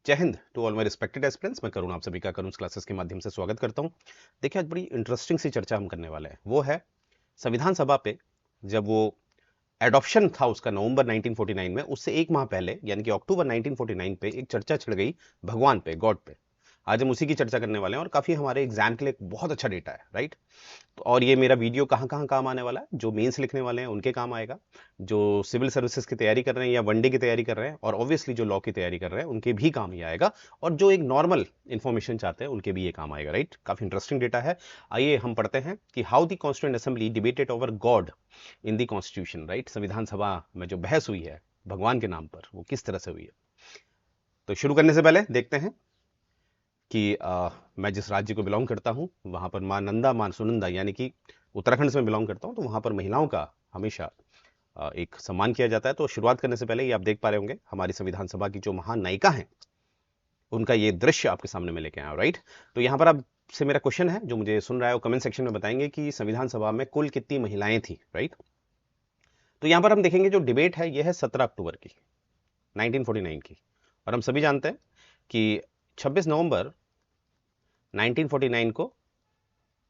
जय Hind to all my respected aspirants. मैं करुण आप सभी का करुण क्लासेस के माध्यम से स्वागत करता हूं। देखिए, आज बड़ी इंटरेस्टिंग सी चर्चा हम करने वाले हैं। वो है संविधान सभा पे जब वो एडॉप्शन था उसका नवंबर 1949 में, उससे एक माह पहले यानी कि अक्टूबर 1949 पे एक चर्चा छिड़ गई भगवान पे, गॉड पे। आज हम उसी की चर्चा करने वाले हैं और काफी हमारे एग्जाम के लिए बहुत अच्छा डेटा है, राइट। और ये मेरा वीडियो कहाँ कहाँ काम आने वाला है, जो मेंस लिखने वाले हैं उनके काम आएगा, जो सिविल सर्विसेज की तैयारी कर रहे हैं या वनडे की तैयारी कर रहे हैं, और ऑब्वियसली जो लॉ की तैयारी कर रहे हैं उनके भी काम ही आएगा, और जो एक नॉर्मल इंफॉर्मेशन चाहते हैं उनके भी ये काम आएगा, राइट। काफी इंटरेस्टिंग डेटा है। आइए हम पढ़ते हैं कि how the constituent assembly debated over God in the constitution, right. संविधान सभा में जो बहस हुई है भगवान के नाम पर, वो किस तरह से हुई है। तो शुरू करने से पहले देखते हैं कि मैं जिस राज्य को बिलोंग करता हूं वहां पर मां नंदा मां सुनंदा, यानी कि उत्तराखंड से मैं बिलोंग करता हूं, तो वहां पर महिलाओं का हमेशा एक सम्मान किया जाता है। तो शुरुआत करने से पहले ये आप देख पा रहे होंगे हमारी संविधान सभा की जो महान नायिका हैं उनका ये दृश्य आपके सामने में लेके आया हूं, राइट। तो यहां पर आपसे मेरा क्वेश्चन है, जो मुझे सुन रहा है वो कमेंट सेक्शन में बताएंगे कि संविधान सभा में कुल कितनी महिलाएं थी, राइट। तो यहां पर हम देखेंगे जो डिबेट है यह है 17 अक्टूबर की 1949 की, और हम सभी जानते हैं कि 26 नवंबर 1949 को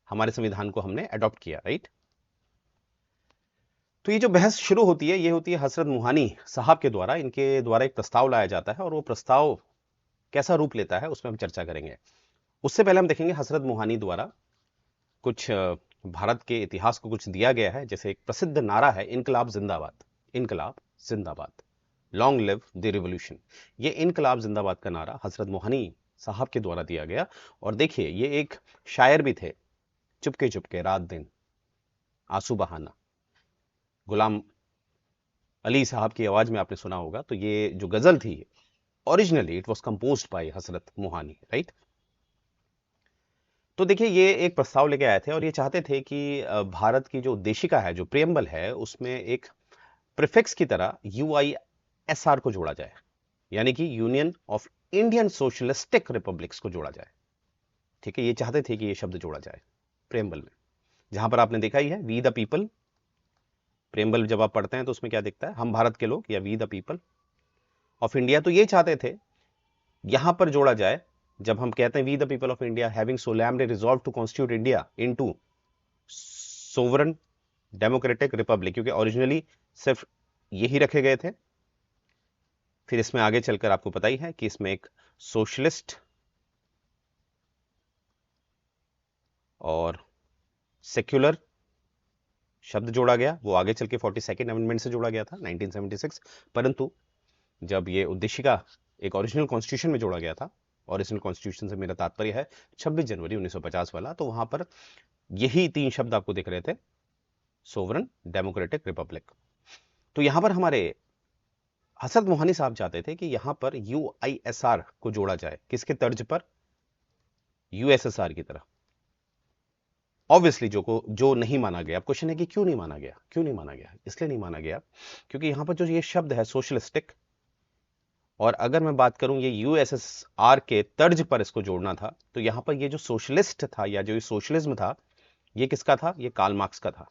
हमारे संविधान को हमने अडॉप्ट किया, राइट। तो ये जो बहस शुरू होती है ये होती है हजरत मुहानी साहब के द्वारा। इनके द्वारा एक प्रस्ताव लाया जाता है और वो प्रस्ताव कैसा रूप लेता है उसमें हम चर्चा करेंगे। उससे पहले हम देखेंगे हजरत मुहानी द्वारा कुछ भारत के इतिहास को कुछ दिया गया है। जैसे एक प्रसिद्ध नारा है, इनकलाब जिंदाबाद, इनकलाब जिंदाबाद, लॉन्ग लिव द रिवॉल्यूशन। ये इनकलाब जिंदाबाद का नारा हजरत मुहानी साहब के द्वारा दिया गया। और देखिए, ये एक शायर भी थे, चुपके चुपके रात दिन आंसू बहाना, गुलाम अली साहब की आवाज में आपने सुना होगा। तो ये जो गजल थी originally it was composed bye Hazrat Muhani, right. तो देखिए, ये एक प्रस्ताव लेके आए थे और ये चाहते थे कि भारत की जो उद्देशिका है, जो प्रेम्बल है, उसमें एक प्रीफिक्स की तरह यूआईएसआर को जोड़ा जाए, यानी कि union of Indian socialistic republics को जोड़ा जाए। ठीक है, ये चाहते थे कि ये शब्द जोड़ा जाए प्रेम्बल में, जहां पर आपने देखा ही है वी द पीपल। प्रेम्बल जब आप पढ़ते हैं तो उसमें क्या दिखता है, हम भारत के लोग, या we the people of India. तो ये चाहते थे यहां पर जोड़ा जाए, जब हम कहते हैं we the people of India having solemnly resolved to constitute India into sovereign democratic republic, क्योंकि ओरिजिनली सिर्फ यही रखे गए थे। फिर इसमें आगे चलकर आपको पता ही है कि इसमें एक सोशलिस्ट और सेक्युलर शब्द जोड़ा गया, वो आगे चल के 42nd अमेंडमेंट से जोड़ा गया था 1976। परंतु जब ये उद्देशिका एक ओरिजिनल कॉन्स्टिट्यूशन में जोड़ा गया था, ओरिजिनल कॉन्स्टिट्यूशन से मेरा तात्पर्य है 26 जनवरी 1950 वाला, तो वहां पर यही तीन शब्द आपको दिख रहे थे, सोवरन डेमोक्रेटिक रिपब्लिक। तो यहां पर हमारे हसरत मोहानी साहब चाहते थे कि यहां पर यूआईएसआर को जोड़ा जाए, किसके तर्ज पर, यूएसएसआर की तरह। ऑब्वियसली जो नहीं माना गया। अब क्वेश्चन है कि क्यों नहीं माना गया, क्यों नहीं माना गया। इसलिए नहीं माना गया क्योंकि यहां पर जो ये शब्द है सोशलिस्टिक, और अगर मैं बात करूं ये यूएसएसआर के तर्ज पर इसको जोड़ना था, तो यहां पर ये जो सोशलिस्ट था या जो ये सोशलिज्म था, ये किसका था, ये कार्ल मार्क्स का था।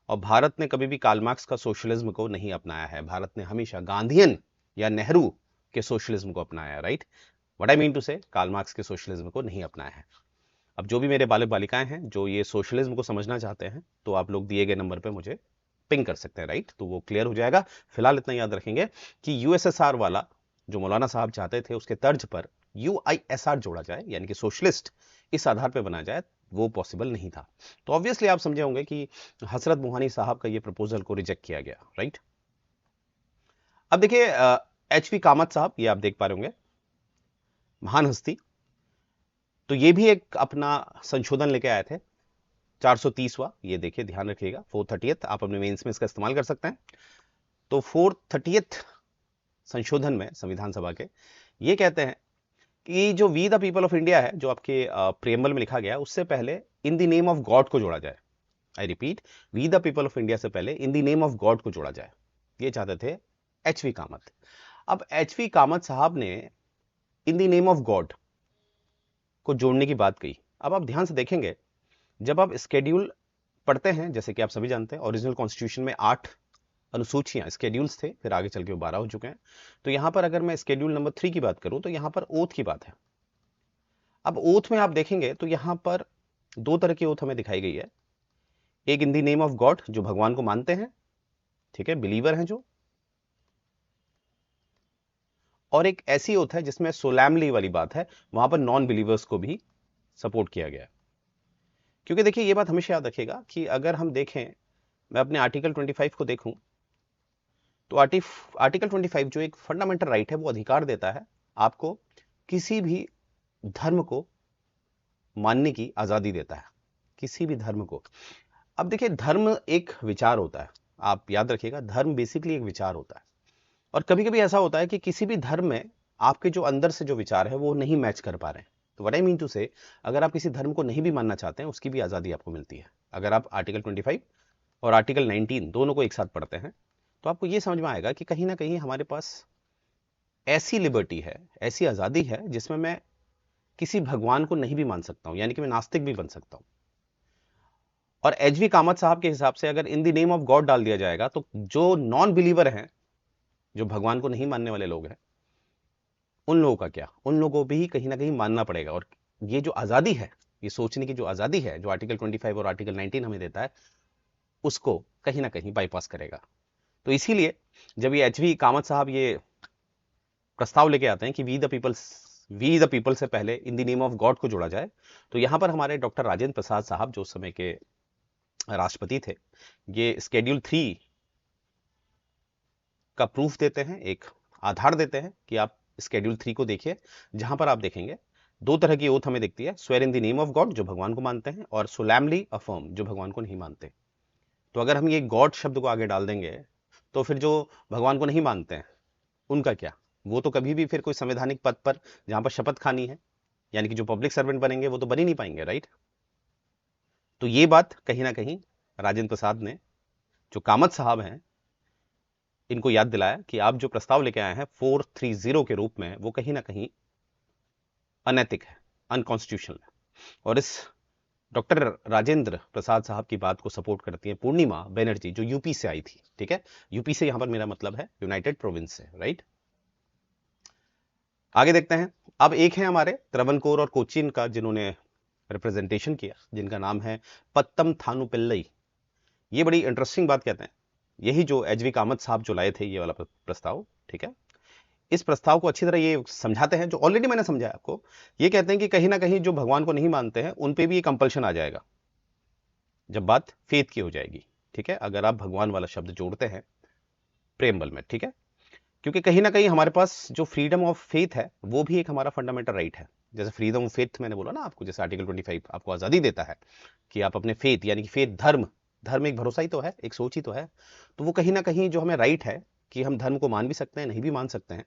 और भारत ने कभी भी कार्ल मार्क्स का सोशलिज्म को नहीं अपनाया है। भारत ने हमेशा गांधीयन या नेहरू के सोशलिज्म को अपनाया है, right. What I mean to say, Karl Marx के सोशलिज्म को नहीं अपनाया है। अब जो भी मेरे बालक बालिकाएं हैं जो ये सोशलिज्म को समझना चाहते हैं, तो आप लोग दिए गए नंबर पे मुझे पिंग कर सकते हैं, राइट। तो वो क्लियर हो जाएगा। फिलहाल इतना याद रखेंगे कि यूएसएसआर वाला जो मौलाना साहब चाहते थे उसके तर्ज पर यूआईएसआर जोड़ा जाए, यानी कि सोशलिस्ट इस आधार पर बना जाए, वो पॉसिबल नहीं था। तो ऑब्वियसली आप समझे होंगे कि हसरत मोहानी साहब का ये प्रपोजल को रिजेक्ट किया गया, राइट। अब देखिए, एचपी कामत साहब, ये आप देख पा रहे होंगे, महान हस्ती। तो ये भी एक अपना संशोधन लेके आए थे, 430वां। ये देखिए, ध्यान रखिएगा, 430th। आप अपने मेंस में इसका इस्तेमाल कर सकते हैं। तो 430th संशोधन में संविधान सभा के ये कहते हैं कि जो we the people of India है, जो आपके प्रेम्बल में लिखा गया, उससे पहले in the name of God को जोड़ा जाए। I repeat, we the people of India से पहले in the name of God को जोड़ा जाए। ये चाहते थे एचवी कामत। अब एचवी कामत साहब ने इन द नेम ऑफ गॉड को जोड़ने की बात कही। अब आप ध्यान से देखेंगे, जब आप स्केड्यूल पढ़ते हैं, जैसे कि आप सभी जानते हैं ओरिजिनल कॉन्स्टिट्यूशन में 8 अनुसूचियां, स्केड्यूल्स थे, फिर आगे चल के वो 12 हो चुके हैं। तो यहां पर अगर मैं स्केड्यूल नंबर 3 की बात करूं तो यहां पर ओथ की बात है। अब ओथ में आप देखेंगे तो यहां पर दो तरह की ओथ हमें दिखाई गई है। एक इन द नेम ऑफ गॉड, जो भगवान को मानते हैं, ठीक है, बिलीवर हैं जो, और एक ऐसी ओथ है जिसमें सोलैमली वाली बात है, वहां पर नॉन बिलीवर्स को भी सपोर्ट किया गया है। क्योंकि देखिए ये बात हमेशा याद रखिएगा कि अगर हम देखें, मैं अपने आर्टिकल 25 को देखूं तो आर्टिकल 25 जो एक फंडामेंटल राइट है, वो अधिकार देता है आपको किसी भी धर्म को मानने की आजादी देता है, किसी भी धर्म को। अब देखिए धर्म एक विचार होता है, आप याद रखिएगा, धर्म बेसिकली एक विचार होता है। और कभी कभी ऐसा होता है कि किसी भी धर्म में आपके जो अंदर से जो विचार है वो नहीं मैच कर पा रहे हैं। तो व्हाट आई मीन टू से, अगर आप किसी धर्म को नहीं भी मानना चाहते हैं, उसकी भी आजादी आपको मिलती है। अगर आप आर्टिकल 25 और आर्टिकल 19 दोनों को एक साथ पढ़ते हैं तो आपको ये समझ में आएगा कि कहीं ना कहीं हमारे पास ऐसी लिबर्टी है, ऐसी आजादी है जिसमें मैं किसी भगवान को नहीं भी मान सकता हूं, यानी कि मैं नास्तिक भी बन सकता हूं। और एचवी कामत साहब के हिसाब से अगर इन द नेम ऑफ गॉड डाल दिया जाएगा तो जो नॉन बिलीवर हैं, जो भगवान को नहीं मानने वाले लोग हैं, उन लोगों का क्या, उन लोगों को भी कहीं ना कहीं मानना पड़ेगा। और ये जो आजादी है, ये सोचने की जो आजादी है, जो आर्टिकल 25 और आर्टिकल 19 हमें देता है, उसको कहीं ना कहीं बाईपास करेगा। तो इसीलिए जब ये एचवी कामत साहब ये प्रस्ताव लेके आते हैं कि वी द पीपल से पहले in the name of God को जोड़ा जाए, तो यहां पर हमारे डॉक्टर राजेंद्र प्रसाद साहब, जो उस समय के राष्ट्रपति थे, ये स्केड्यूल 3 का प्रूफ देते हैं, एक आधार देते हैं कि आप स्केड्यूल 3 को देखिए, जहां पर आप देखेंगे दो तरह की ओथ हमें दिखती है, swear in the name of God जो भगवान को मानते हैं, और सोलैमली अफर्म जो भगवान को नहीं मानते। तो अगर हम ये गॉड शब्द को आगे डाल देंगे तो फिर जो भगवान को नहीं मानते हैं उनका क्या, वो तो कभी भी फिर कोई संवैधानिक पद पर जहां पर शपथ खानी है, यानी कि जो पब्लिक सर्वेंट बनेंगे वो तो बन ही नहीं पाएंगे, राइट। तो ये बात कहीं ना कहीं राजेंद्र प्रसाद ने, जो कामत साहब हैं, इनको याद दिलाया कि आप जो प्रस्ताव लेके आए हैं 430 के रूप में, वो कहीं ना कहीं अनैतिक है, अनकॉन्स्टिट्यूशनल है। और इस डॉक्टर राजेंद्र प्रसाद साहब की बात को सपोर्ट करती है पूर्णिमा बनर्जी, जो यूपी से आई थी, ठीक है। यूपी से यहां पर मेरा मतलब है यूनाइटेड प्रोविंस से, राइट। आगे देखते हैं। अब एक है हमारे त्रवनकोर और कोचीन का, जिन्होंने रिप्रेजेंटेशन किया, जिनका नाम है पत्तम थानु पिल्लई। ये बड़ी इंटरेस्टिंग बात कहते हैं, यही जो एचवी कामत साहब जो लाए थे ये वाला प्रस्ताव, ठीक है। इस प्रस्ताव को अच्छी तरह ये समझाते हैं, जो ऑलरेडी मैंने समझाया आपको। ये कहते हैं कि कहीं ना कहीं जो भगवान को नहीं मानते हैं उन पे भी ये कंपल्शन आ जाएगा जब बात फेथ की हो जाएगी, ठीक है, अगर आप भगवान वाला शब्द जोड़ते हैं प्रेमबल में, ठीक है। क्योंकि कहीं ना कहीं हमारे पास जो फ्रीडम ऑफ फेथ है वो भी एक हमारा फंडामेंटल राइट है। जैसे फ्रीडम ऑफ फेथ मैंने बोला ना आपको, जैसे आर्टिकल 25 आपको आजादी देता है कि आप अपने फेथ, यानी कि फेथ धर्म एक भरोसा ही तो है, एक सोच ही तो है। तो वो कहीं ना कहीं जो हमें राइट है कि हम धर्म को मान भी सकते हैं, नहीं भी मान सकते हैं,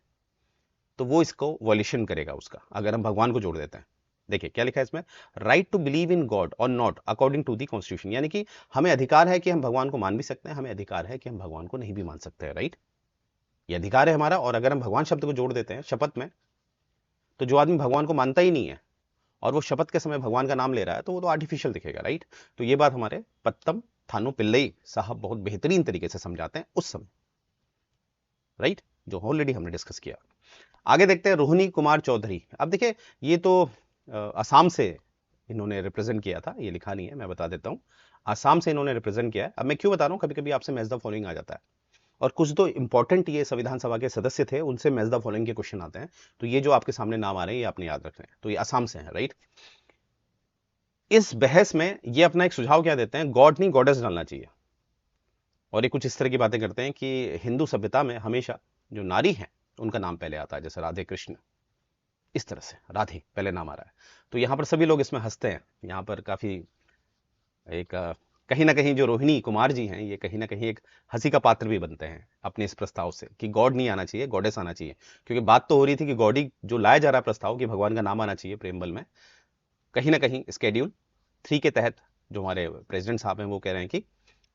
तो वो इसको वॉल्यूशन करेगा उसका, अगर हम भगवान को जोड़ देते हैं। देखिए क्या लिखा है इसमें, right to believe in God और not according to the constitution, यानी कि हमें अधिकार है कि हम भगवान को मान भी सकते हैं, हमें अधिकार है कि हम भगवान को नहीं भी मान सकते हैं, राइट। ये अधिकार है हमारा। और अगर हम भगवान शब्द को जोड़ देते हैं शपथ में, तो जो आदमी भगवान को मानता ही नहीं है और वो शपथ के समय भगवान का नाम ले रहा है, तो वो तो आर्टिफिशियल दिखेगा, राइट। तो ये बात हमारे पत्तम थानु पिल्लई साहब बहुत बेहतरीन तरीके से समझाते हैं उस समय, राइट, जो ऑलरेडी हमने डिस्कस किया। आगे देखते हैं रोहिणी कुमार चौधरी। अब देखिए ये तो असम से इन्होंने रिप्रेजेंट किया था, ये लिखा नहीं है, मैं बता देता हूं, असम से इन्होंने रिप्रेजेंट किया है। अब मैं क्यों बता रहा हूं, कभी कभी आपसे मैच द फॉलोइंग आ जाता है, और कुछ तो इंपॉर्टेंट ये संविधान सभा के सदस्य थे, उनसे मैच द फॉलोइंग के क्वेश्चन आते हैं। तो ये जो आपके सामने नाम आ रहे हैं ये आपने याद रखने हैं। तो ये असम से है, राइट। इस बहस में ये अपना एक सुझाव क्या देते हैं, गॉड नहीं गॉडेस डालना चाहिए। और ये कुछ इस तरह की बातें करते हैं कि हिंदू सभ्यता में हमेशा जो नारी है उनका नाम पहले आता है, जैसे राधे कृष्ण, इस तरह से राधे पहले नाम आ रहा है। तो यहाँ पर सभी लोग इसमें हंसते हैं। यहाँ पर काफी एक कहीं ना कहीं जो रोहिणी कुमार जी हैं, ये कहीं ना कहीं एक हंसी का पात्र भी बनते हैं अपने इस प्रस्ताव से कि गॉड नहीं आना चाहिए, गॉडेस आना चाहिए। क्योंकि बात तो हो रही थी कि गॉड ही जो लाया जा रहा है प्रस्ताव कि भगवान का नाम आना चाहिए प्रेमबल में, कहीं ना कहीं स्केड्यूल 3 के तहत जो हमारे प्रेसिडेंट साहब हैं वो कह रहे हैं कि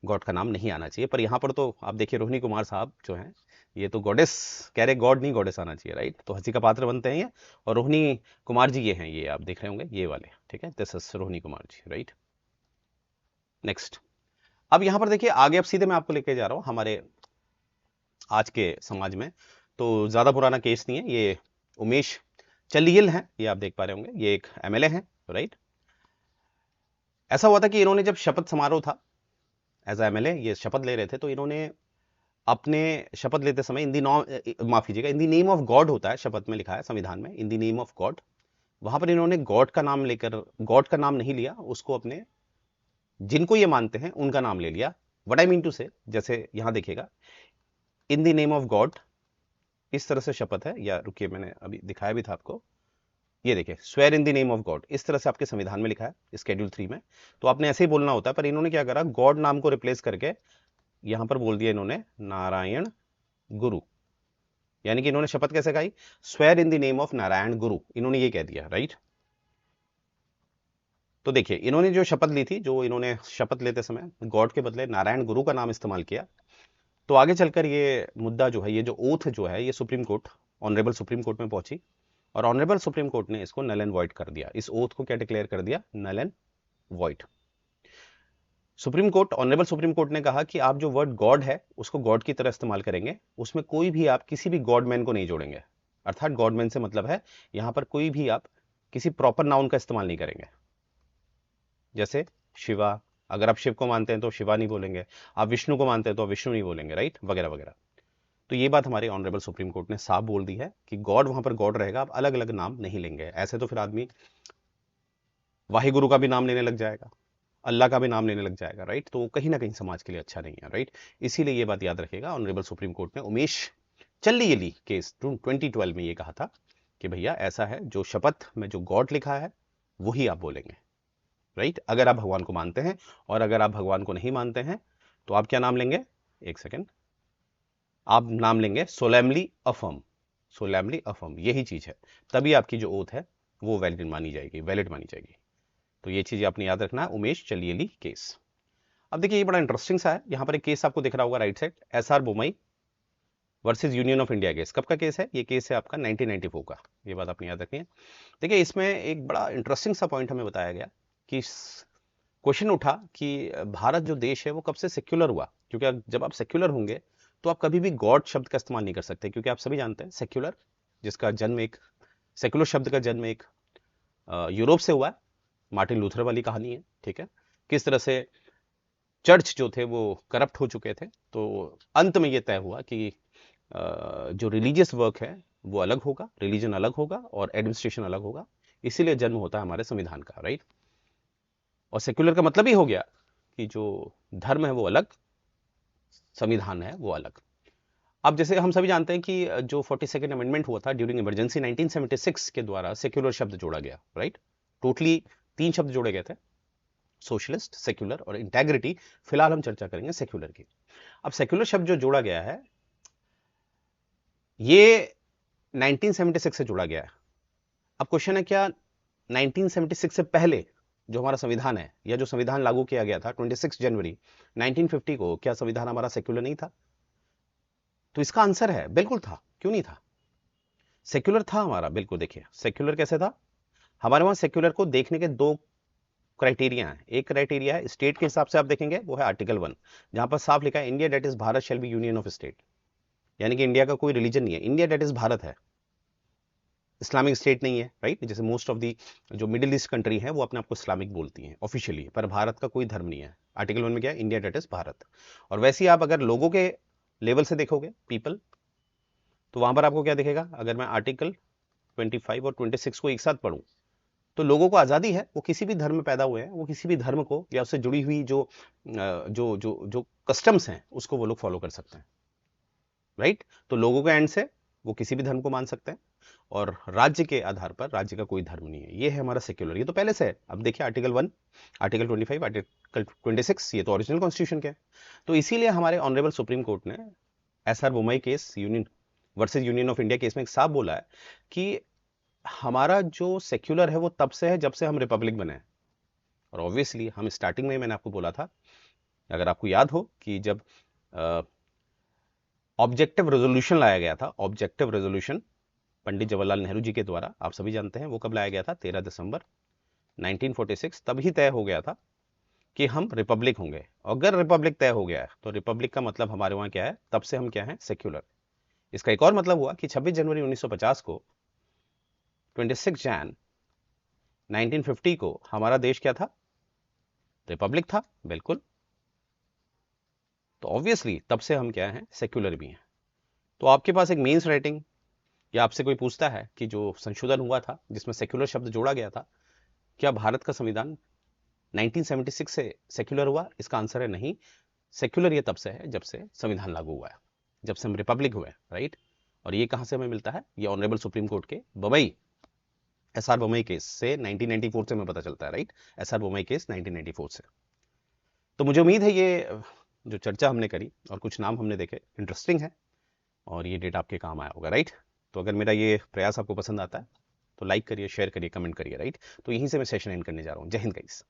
गॉड का नाम नहीं आना चाहिए। पर यहाँ पर तो आप देखिए रोहिणी कुमार साहब जो हैं ये तो गॉडेस कह रहे, गॉड नहीं गॉडेस आना चाहिए, राइट। तो हंसी का पात्र बनते हैं ये। और रोहिणी कुमार जी ये हैं, ये आप देख रहे होंगे ये वाले, ठीक है, this is Rohini Kumar ji, right. Next. अब यहां पर देखिए आगे, अब सीधे मैं आपको लेके जा रहा हूं हमारे आज के समाज में। तो ज्यादा पुराना केस नहीं है, ये उमेश चलियल हैं, ये आप देख पा रहे होंगे, ये एक एमएलए हैं, राइट। ऐसा हुआ था कि इन्होंने जब शपथ समारोह था, एज एमएलए ये शपथ ले रहे थे, तो इन्होंने अपने शपथ लेते समय इन दी नॉम माफ कीजिएगा, इन दी नेम ऑफ गॉड होता है शपथ में, लिखा है संविधान में इन दी नेम ऑफ गॉड। वहां पर इन्होंने गॉड का नाम लेकर, गॉड का नाम नहीं लिया, उसको अपने जिनको ये मानते हैं उनका नाम ले लिया। व्हाट आई मीन टू से, जैसे यहां देखिएगा, इन द नेम ऑफ गॉड, इस तरह से शपथ है, या रुकिए मैंने अभी दिखाया भी था आपको, ये देखिए, swear in the name of God, इस तरह से आपके संविधान में लिखा है स्केड्यूल 3 में। तो आपने ऐसे ही बोलना होता है, पर इन्होंने क्या करा, गॉड नाम को रिप्लेस करके यहां पर बोल दिया इन्होंने नारायण गुरु। यानी कि इन्होंने शपथ कैसे खाई, swear in the name of Narayan गुरु, इन्होंने ये कह दिया, राइट। तो देखिए, इन्होंने जो शपथ ली थी, जो इन्होंने शपथ लेते समय गॉड के बदले नारायण गुरु का नाम इस्तेमाल किया, तो आगे चलकर ये मुद्दा जो है, ये जो ओथ जो है, ये supreme court, honourable supreme court में पहुंची, और ऑनरेबल सुप्रीम कोर्ट ने इसको नल एंड वॉइड कर दिया। इस ओथ को क्या डिक्लेयर कर दिया, null and void. Supreme court, honourable supreme court ने कहा कि आप जो वर्ड गॉड है उसको गॉड की तरह इस्तेमाल करेंगे, उसमें कोई भी आप किसी भी गॉड मैन को नहीं जोड़ेंगे। अर्थात गॉड मैन से मतलब है यहां पर कोई भी आप किसी प्रॉपर नाउन का इस्तेमाल नहीं करेंगे। जैसे शिवा, अगर आप शिव को मानते हैं तो शिवा नहीं बोलेंगे, आप विष्णु को मानते हैं तो विष्णु नहीं बोलेंगे, राइट, वगैरह वगैरह। तो ये बात हमारे ऑनरेबल सुप्रीम कोर्ट ने साफ बोल दी है कि गॉड वहां पर गॉड रहेगा, आप अलग अलग नाम नहीं लेंगे। ऐसे तो फिर आदमी वाहिगुरु का भी नाम लेने लग जाएगा, अल्लाह का भी नाम लेने लग जाएगा, राइट। तो कहीं ना कहीं समाज के लिए अच्छा नहीं है, राइट। इसीलिए ये बात याद रखिएगा, ऑनरेबल सुप्रीम कोर्ट ने उमेश चल्लियली केस 2012 में ये कहा था कि भैया ऐसा है, जो शपथ में जो गॉड लिखा है वही आप बोलेंगे, राइट। अगर आप भगवान को मानते हैं, और अगर आप भगवान को नहीं मानते हैं तो आप क्या नाम लेंगे, एक सेकेंड, आप नाम लेंगे सोलेमली अफर्म, सोलेमली अफर्म, यही चीज है, तभी आपकी जो ओथ है वो वैलिड मानी जाएगी, वैलिड मानी जाएगी। तो ये चीज आपने याद रखना है, उमेश चलियली केस। अब देखिए, ये बड़ा इंटरेस्टिंग सा है, यहां पर एक केस आपको दिख रहा होगा right side, SR Bommai versus union of India case. कब का केस है ये, केस है आपका 1994 का, ये बात आपने याद रखनी है। देखिए, इसमें एक बड़ा इंटरेस्टिंग सा पॉइंट हमें बताया गया कि क्वेश्चन उठा कि भारत जो देश है वो कब से सेक्युलर हुआ, क्योंकि जब आप सेक्युलर होंगे तो आप कभी भी गॉड शब्द का इस्तेमाल नहीं कर सकते, क्योंकि आप सभी जानते हैं सेक्युलर, जिसका जन्म एक, सेक्युलर शब्द का जन्म एक यूरोप से हुआ है, मार्टिन लूथर वाली कहानी है, ठीक है। किस तरह से चर्च जो थे वो करप्ट हो चुके थे, तो अंत में ये तय हुआ कि जो रिलीजियस वर्क है वो अलग होगा, रिलीजन अलग होगा और एडमिनिस्ट्रेशन अलग होगा। इसीलिए जन्म होता है हमारे संविधान का, राइट। और सेक्युलर का मतलब ही हो गया कि जो धर्म है वो अलग, संविधान है वो अलग। अब जैसे हम सभी जानते हैं कि जो 42nd अमेंडमेंट हुआ था ड्यूरिंग इमरजेंसी 1976 के द्वारा सेक्युलर शब्द जोड़ा गया, राइट। टोटली 3 शब्द जोड़े गए थे, सोशलिस्ट, सेक्युलर और इंटेग्रिटी। फिलहाल हम चर्चा करेंगे सेक्युलर की। अब सेक्युलर शब्द जो जोड़ा गया है ये 1976 से जोड़ा गया है। अब क्वेश्चन है, क्या 1976 से पहले जो हमारा संविधान है, या जो संविधान लागू किया गया था 26 जनवरी 1950 को, क्या संविधान हमारा सेक्युलर नहीं था? तो इसका आंसर है बिल्कुल था, क्यों नहीं था, सेक्युलर था हमारा, बिल्कुल। देखिए सेक्युलर कैसे था, हमारे वहां सेक्युलर को देखने के 2 क्राइटेरिया है। एक क्राइटेरिया है स्टेट के हिसाब से, आप देखेंगे वो है आर्टिकल 1, जहां पर साफ लिखा है India that is Bharat shall be union of state, यानी कि इंडिया का कोई रिलीजन नहीं है, इंडिया डेट इज भारत है, इस्लामिक स्टेट नहीं है, राइट। जैसे मोस्ट ऑफ दी जो मिडिल ईस्ट कंट्री है वो अपने आप को इस्लामिक बोलती हैं ऑफिशियली, पर भारत का कोई धर्म नहीं है। आर्टिकल 1 में क्या है, इंडिया डेट इज भारत। और वैसे ही आप अगर लोगों के लेवल से देखोगे, पीपल, तो वहां पर आपको क्या दिखेगा, अगर मैं आर्टिकल 25 और 26 को एक साथ पढ़ूं, तो लोगों को आजादी है, वो किसी भी धर्म में पैदा हुए हैं, वो किसी भी धर्म को या उससे जुड़ी हुई जो जो जो जो कस्टम्स हैं उसको वो लोग फॉलो कर सकते हैं, राइट। तो लोगों के एंड से वो किसी भी धर्म को मान सकते हैं, और राज्य के आधार पर राज्य का कोई धर्म नहीं है। ये है हमारा सेक्युलर, ये तो पहले से है। अब देखिए आर्टिकल 1, आर्टिकल 25, आर्टिकल 26, ये तो ओरिजिनल कॉन्स्टिट्यूशन के हैं। तो इसीलिए हमारे ऑनरेबल सुप्रीम कोर्ट ने SR Bommai case union versus union of India case में एक साफ बोला है कि हमारा जो सेक्युलर है वो तब से है जब से हम रिपब्लिक बने हैं। और ऑब्वियसली हम स्टार्टिंग में मैंने आपको बोला था, अगर आपको याद हो, कि जब ऑब्जेक्टिव रेजोल्यूशन लाया गया था, ऑब्जेक्टिव रेजोल्यूशन पंडित जवाहरलाल नेहरू जी के द्वारा, आप सभी जानते हैं वो कब लाया गया था, 13 दिसंबर 1946, तभी तय हो गया था कि हम रिपब्लिक होंगे। अगर रिपब्लिक तय हो गया है तो रिपब्लिक का मतलब हमारे वहां क्या है, तब से हम क्या है, सेक्युलर। इसका एक और मतलब हुआ कि 26 जनवरी 1950 को, 26 जैन 1950 को हमारा देश क्या था, रिपब्लिक था, बिल्कुल। तो ऑब्वियसली तब से हम क्या हैं, सेक्युलर भी हैं। तो आपके पास एक मीन्स राइटिंग या आपसे कोई पूछता है कि जो संशोधन हुआ था जिसमें सेक्युलर शब्द जोड़ा गया था, क्या भारत का संविधान 1976 से सेक्युलर हुआ? इसका आंसर है नहीं। सेक्युलर ये तब से है जब से संविधान लागू हुआ है, जब से हम रिपब्लिक हुए, राइट। और ये कहां से हमें मिलता है? ये ऑनरेबल सुप्रीम कोर्ट के बम्बई एसआर बम्बई केस से 1994 से हमें पता चलता है, राइट। एसआर बम्बई केस 1994 से। तो मुझे उम्मीद है ये जो चर्चा हमने करी और कुछ नाम हमने देखे इंटरेस्टिंग है और ये डेटा आपके काम आया होगा, राइट। तो अगर मेरा ये प्रयास आपको पसंद आता है तो लाइक करिए, शेयर करिए, कमेंट करिए, राइट। तो यहीं से मैं सेशन एंड करने जा रहा हूँ। जय हिंद गाइस।